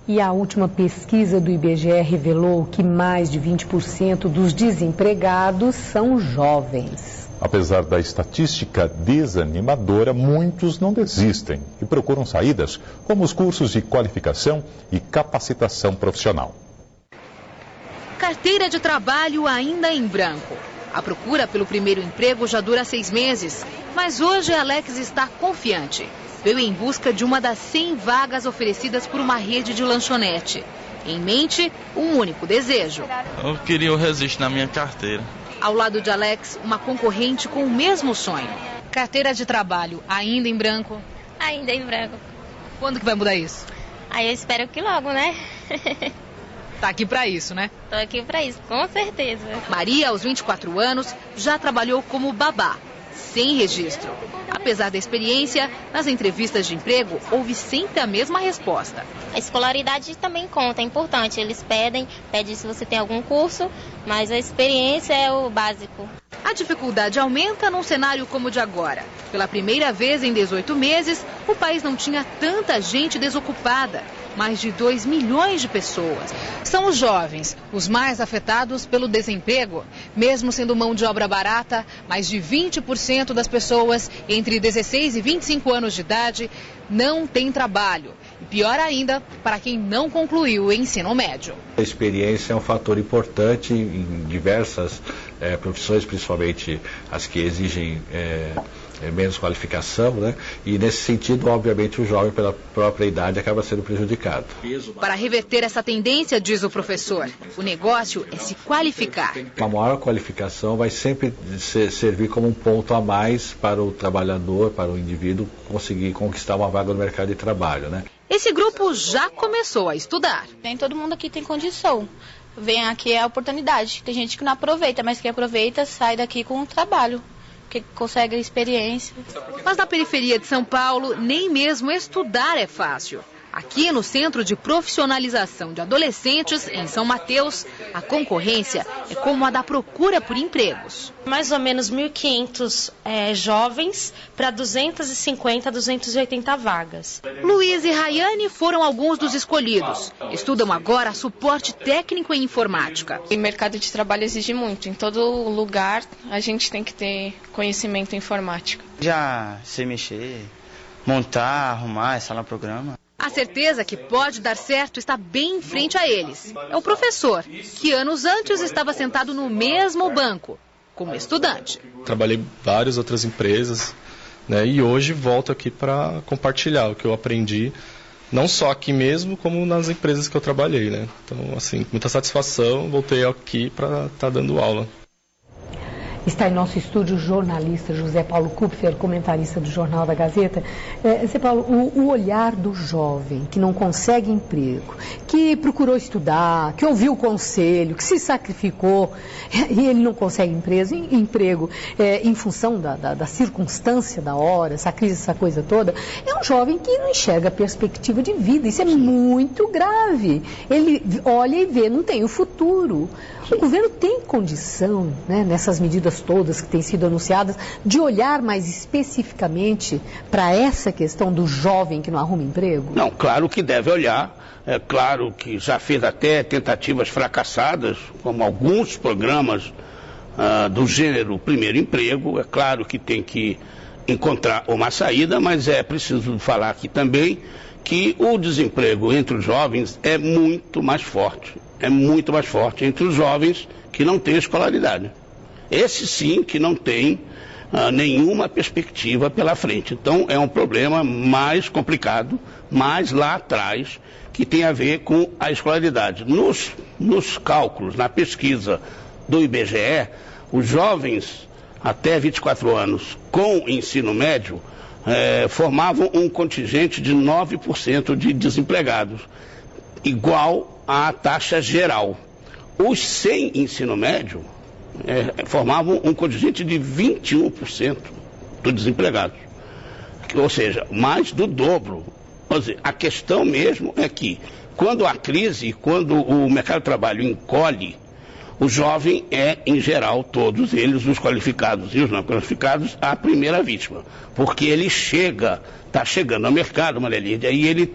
E a última pesquisa do IBGE revelou que mais de 20% dos desempregados são jovens. Apesar da estatística desanimadora, muitos não desistem e procuram saídas, como os cursos de qualificação e capacitação profissional. Carteira de trabalho ainda em branco. A procura pelo primeiro emprego já dura 6 meses, mas hoje Alex está confiante. Veio em busca de uma das 100 vagas oferecidas por uma rede de lanchonete. Em mente, um único desejo. Eu queria o registro na minha carteira. Ao lado de Alex, uma concorrente com o mesmo sonho. Carteira de trabalho ainda em branco? Ainda em branco. Quando que vai mudar isso? Aí eu espero que logo, né? Tá aqui pra isso, né? Tô aqui pra isso, com certeza. Maria, aos 24 anos, já trabalhou como babá, sem registro. Apesar da experiência, nas entrevistas de emprego, houve sempre a mesma resposta. A escolaridade também conta, é importante. Eles pedem se você tem algum curso, mas a experiência é o básico. A dificuldade aumenta num cenário como o de agora. Pela primeira vez em 18 meses, o país não tinha tanta gente desocupada. Mais de 2 milhões de pessoas. São os jovens, os mais afetados pelo desemprego. Mesmo sendo mão de obra barata, mais de 20% das pessoas entre 16 e 25 anos de idade não têm trabalho. E pior ainda, para quem não concluiu o ensino médio. A experiência é um fator importante em diversas profissões, principalmente as que exigem menos qualificação, né? E nesse sentido, obviamente, o jovem, pela própria idade, acaba sendo prejudicado. Para reverter essa tendência, diz o professor, o negócio é se qualificar. Uma maior qualificação vai sempre servir como um ponto a mais para o trabalhador, para o indivíduo, conseguir conquistar uma vaga no mercado de trabalho, né? Esse grupo já começou a estudar. Nem todo mundo aqui tem condição. Vem aqui é a oportunidade. Tem gente que não aproveita, mas quem aproveita sai daqui com um trabalho, que consegue a experiência. Mas na periferia de São Paulo, nem mesmo estudar é fácil. Aqui no Centro de Profissionalização de Adolescentes, em São Mateus, a concorrência é como a da procura por empregos. Mais ou menos 1.500 jovens para 250, 280 vagas. Luiz e Rayane foram alguns dos escolhidos. Estudam agora suporte técnico em informática. O mercado de trabalho exige muito. Em todo lugar a gente tem que ter conhecimento em informática. Já sei mexer, montar, arrumar, instalar programa. A certeza que pode dar certo está bem em frente a eles. É o professor, que anos antes estava sentado no mesmo banco, como estudante. Trabalhei em várias outras empresas, né, e hoje volto aqui para compartilhar o que eu aprendi, não só aqui mesmo, como nas empresas que eu trabalhei, né? Então, assim, com muita satisfação, voltei aqui para estar dando aula. Está em nosso estúdio o jornalista José Paulo Kupfer, comentarista do Jornal da Gazeta. José Paulo, o olhar do jovem que não consegue emprego, que procurou estudar, que ouviu o conselho, que se sacrificou e ele não consegue emprego em função da circunstância da hora, essa crise, essa coisa toda, é um jovem que não enxerga perspectiva de vida. Isso é muito grave. Ele olha e vê, não tem o futuro. O governo tem condição, né, nessas medidas todas que têm sido anunciadas, de olhar mais especificamente para essa questão do jovem que não arruma emprego? Não, claro que deve olhar. É claro que já fez até tentativas fracassadas, como alguns programas do gênero primeiro emprego. É claro que tem que encontrar uma saída, mas é preciso falar aqui também que o desemprego entre os jovens é muito mais forte. É muito mais forte entre os jovens que não têm escolaridade. Esse sim que não tem nenhuma perspectiva pela frente. Então é um problema mais complicado, mais lá atrás, que tem a ver com a escolaridade. Nos cálculos, na pesquisa do IBGE, os jovens até 24 anos com ensino médio formavam um contingente de 9% de desempregados, igual à taxa geral. Os sem ensino médio formavam um contingente de 21% dos desempregados, ou seja, mais do dobro. Ou seja, a questão mesmo é que, quando há crise, quando o mercado de trabalho encolhe, O jovem é, em geral, todos eles, os qualificados e os não qualificados, a primeira vítima. Porque ele está chegando ao mercado, Maria Lídia, e ele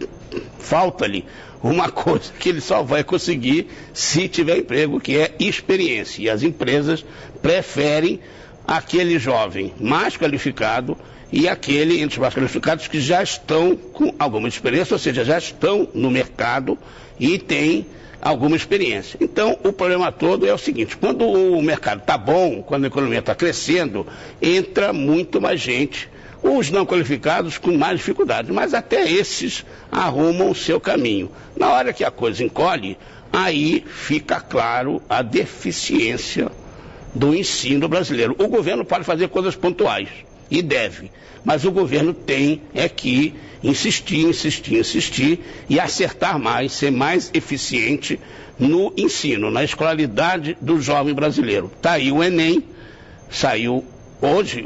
falta-lhe uma coisa que ele só vai conseguir se tiver emprego, que é experiência. E as empresas preferem aquele jovem mais qualificado e aquele entre os mais qualificados que já estão com alguma experiência, ou seja, já estão no mercado e têm alguma experiência. Então, o problema todo é o seguinte: quando o mercado está bom, quando a economia está crescendo, entra muito mais gente, os não qualificados com mais dificuldades, mas até esses arrumam o seu caminho. Na hora que a coisa encolhe, aí fica claro a deficiência do ensino brasileiro. O governo pode fazer coisas pontuais, e deve, mas o governo tem que insistir e acertar mais, ser mais eficiente no ensino, na escolaridade do jovem brasileiro. Está aí o Enem, saiu hoje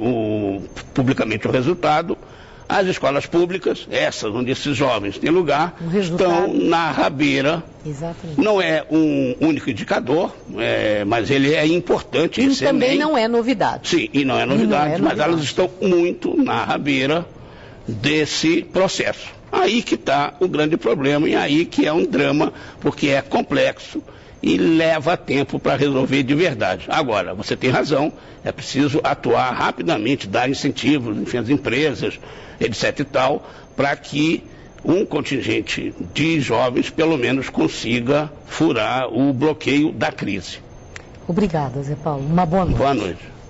publicamente o resultado. As escolas públicas, essas onde esses jovens têm lugar, estão na rabeira. Exatamente. Não é um único indicador, mas ele é importante. E também não é novidade. Sim, e não é novidade, mas elas estão muito na rabeira desse processo. Aí que está o grande problema e aí que é um drama, porque é complexo e leva tempo para resolver de verdade. Agora, você tem razão, é preciso atuar rapidamente, dar incentivos, enfim, às empresas, etc e tal, para que um contingente de jovens, pelo menos, consiga furar o bloqueio da crise. Obrigada, Zé Paulo. Uma boa noite. Boa noite.